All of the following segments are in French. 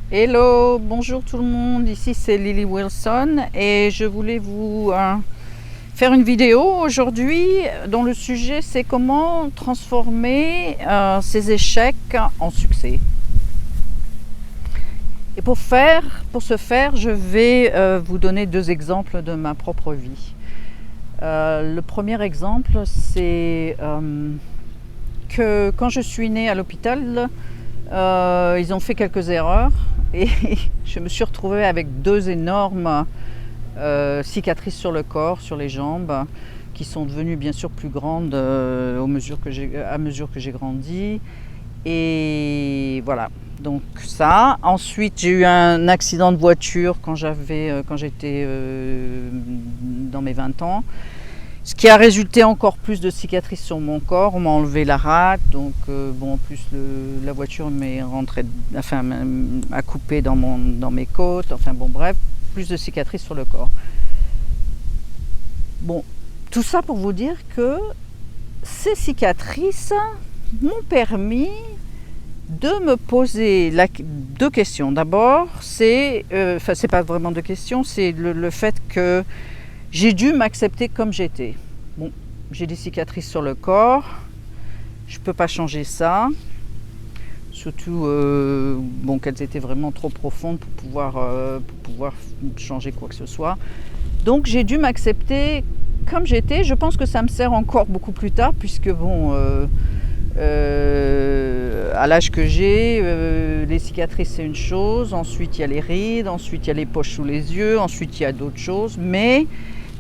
Hello, bonjour tout le monde, ici c'est Lily Wilson et je voulais vous faire une vidéo aujourd'hui dont le sujet c'est comment transformer ses échecs en succès. Et pour ce faire, je vais vous donner deux exemples de ma propre vie. Le premier exemple, c'est que quand je suis née à l'hôpital, ils ont fait quelques erreurs et je me suis retrouvée avec deux énormes cicatrices sur le corps, sur les jambes, qui sont devenues bien sûr plus grandes à mesure que j'ai grandi. Et voilà, donc ça. Ensuite, j'ai eu un accident de voiture quand j'étais dans mes 20 ans. Ce qui a résulté encore plus de cicatrices sur mon corps. On m'a enlevé la rate, donc en plus la voiture a coupé dans mes côtes. Enfin bon, bref, plus de cicatrices sur le corps. Bon, tout ça pour vous dire que ces cicatrices m'ont permis de me poser deux questions. D'abord, c'est pas vraiment deux questions, c'est le fait que j'ai dû m'accepter comme j'étais. Bon, j'ai des cicatrices sur le corps, je peux pas changer ça. Surtout qu'elles étaient vraiment trop profondes pour pouvoir changer quoi que ce soit. Donc j'ai dû m'accepter comme j'étais. Je pense que ça me sert encore beaucoup plus tard, puisque à l'âge que j'ai, les cicatrices c'est une chose, ensuite il y a les rides, ensuite il y a les poches sous les yeux, ensuite il y a d'autres choses, mais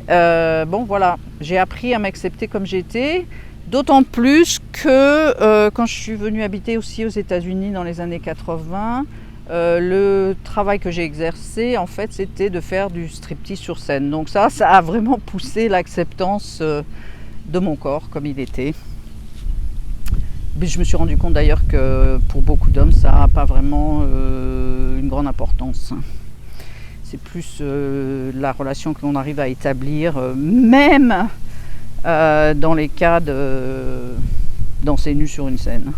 voilà, j'ai appris à m'accepter comme j'étais, d'autant plus que quand je suis venue habiter aussi aux États-Unis dans les années 80, le travail que j'ai exercé en fait c'était de faire du striptease sur scène, donc ça a vraiment poussé l'acceptance de mon corps comme il était. Je me suis rendu compte d'ailleurs que pour beaucoup d'hommes ça n'a pas vraiment une grande importance. C'est plus la relation que l'on arrive à établir, même dans les cas de danser nu sur une scène.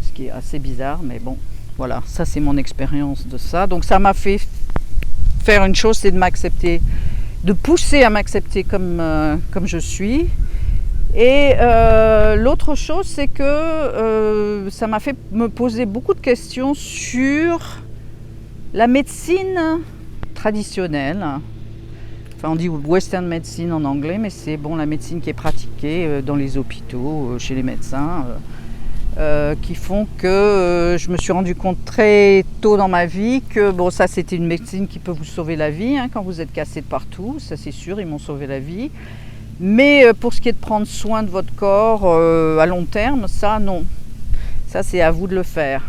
Ce qui est assez bizarre, mais bon, voilà, ça c'est mon expérience de ça. Donc ça m'a fait faire une chose, c'est de m'accepter, de pousser à m'accepter comme je suis. Et l'autre chose, c'est que ça m'a fait me poser beaucoup de questions sur la médecine traditionnelle. Enfin, on dit western medicine en anglais, mais c'est la médecine qui est pratiquée dans les hôpitaux, chez les médecins, qui font que je me suis rendu compte très tôt dans ma vie que ça c'était une médecine qui peut vous sauver la vie quand vous êtes cassé de partout, ça c'est sûr, ils m'ont sauvé la vie. Mais pour ce qui est de prendre soin de votre corps à long terme, ça non. Ça c'est à vous de le faire.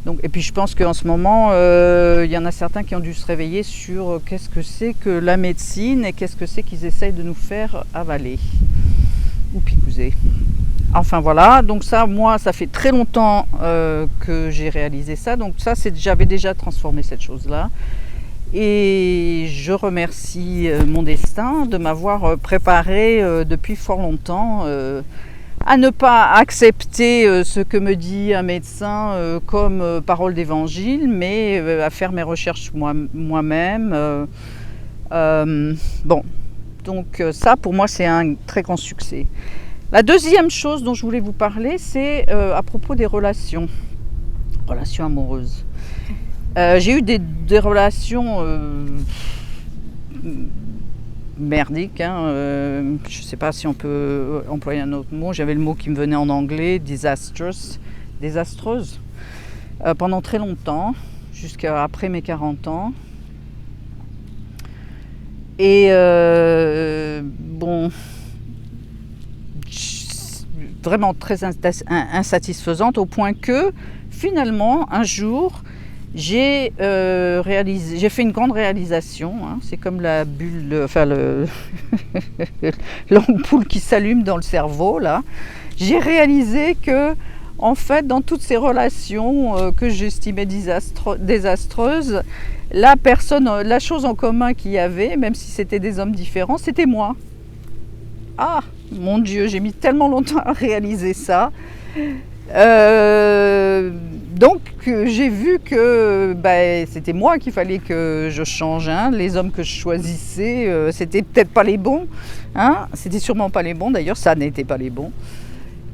Donc, et puis je pense qu'en ce moment, y en a certains qui ont dû se réveiller sur qu'est-ce que c'est que la médecine et qu'est-ce que c'est qu'ils essayent de nous faire avaler ou picouser. Enfin voilà, donc ça, moi, ça fait très longtemps que j'ai réalisé ça. Donc ça, j'avais déjà transformé cette chose-là. Et je remercie mon destin de m'avoir préparé depuis fort longtemps à ne pas accepter ce que me dit un médecin comme parole d'évangile, mais à faire mes recherches moi-même. Donc ça pour moi c'est un très grand succès. La deuxième chose dont je voulais vous parler, c'est à propos des relations amoureuses. J'ai eu des relations merdiques, je ne sais pas si on peut employer un autre mot. J'avais le mot qui me venait en anglais, désastreuse, pendant très longtemps, jusqu'à après mes 40 ans. Et vraiment très insatisfaisante, au point que finalement un jour j'ai fait une grande réalisation, c'est comme la bulle, l'ampoule qui s'allume dans le cerveau là. J'ai réalisé que en fait dans toutes ces relations que j'estimais désastreuses, la chose en commun qu'il y avait, même si c'était des hommes différents, c'était moi. Ah mon Dieu, j'ai mis tellement longtemps à réaliser ça. Donc j'ai vu que c'était moi qu'il fallait que je change. Hein. Les hommes que je choisissais, c'était peut-être pas les bons. Hein. C'était sûrement pas les bons. D'ailleurs, ça n'était pas les bons.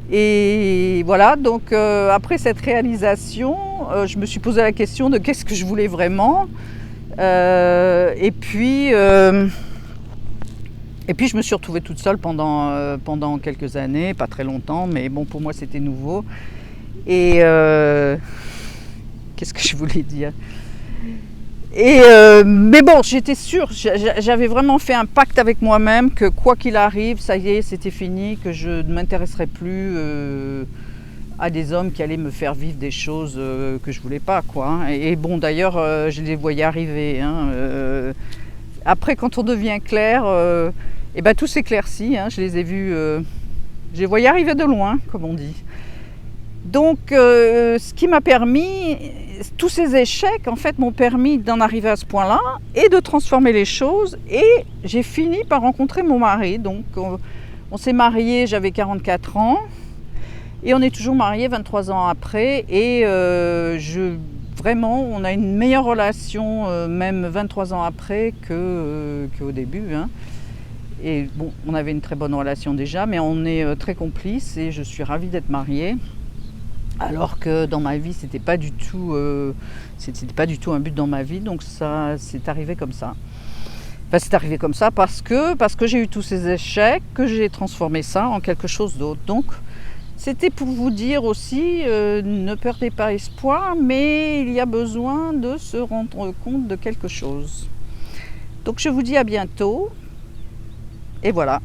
Et voilà, donc après cette réalisation, je me suis posé la question de qu'est-ce que je voulais vraiment. Et puis je me suis retrouvée toute seule pendant quelques années, pas très longtemps, mais bon, pour moi c'était nouveau. Et qu'est-ce que je voulais dire ? Mais bon, j'étais sûre, j'avais vraiment fait un pacte avec moi-même que quoi qu'il arrive, ça y est, c'était fini, que je ne m'intéresserais plus à des hommes qui allaient me faire vivre des choses que je voulais pas, quoi. Hein. Et bon, d'ailleurs, je les voyais arriver. Hein. Après, quand on devient clair, tout s'éclaircit. Hein. Je les ai vus, je les voyais arriver de loin, comme on dit. Donc, ce qui m'a permis, tous ces échecs, en fait, m'ont permis d'en arriver à ce point-là et de transformer les choses. Et j'ai fini par rencontrer mon mari. Donc, on s'est mariés, j'avais 44 ans. Et on est toujours mariés 23 ans après. Et vraiment, on a une meilleure relation, même 23 ans après, qu'au début. Hein. Et bon, on avait une très bonne relation déjà, mais on est très complices et je suis ravie d'être mariée. Alors que dans ma vie, c'était pas du tout un but dans ma vie, donc ça, c'est arrivé comme ça. Enfin, c'est arrivé comme ça parce que j'ai eu tous ces échecs, que j'ai transformé ça en quelque chose d'autre. Donc, c'était pour vous dire aussi, ne perdez pas espoir, mais il y a besoin de se rendre compte de quelque chose. Donc, je vous dis à bientôt, et voilà.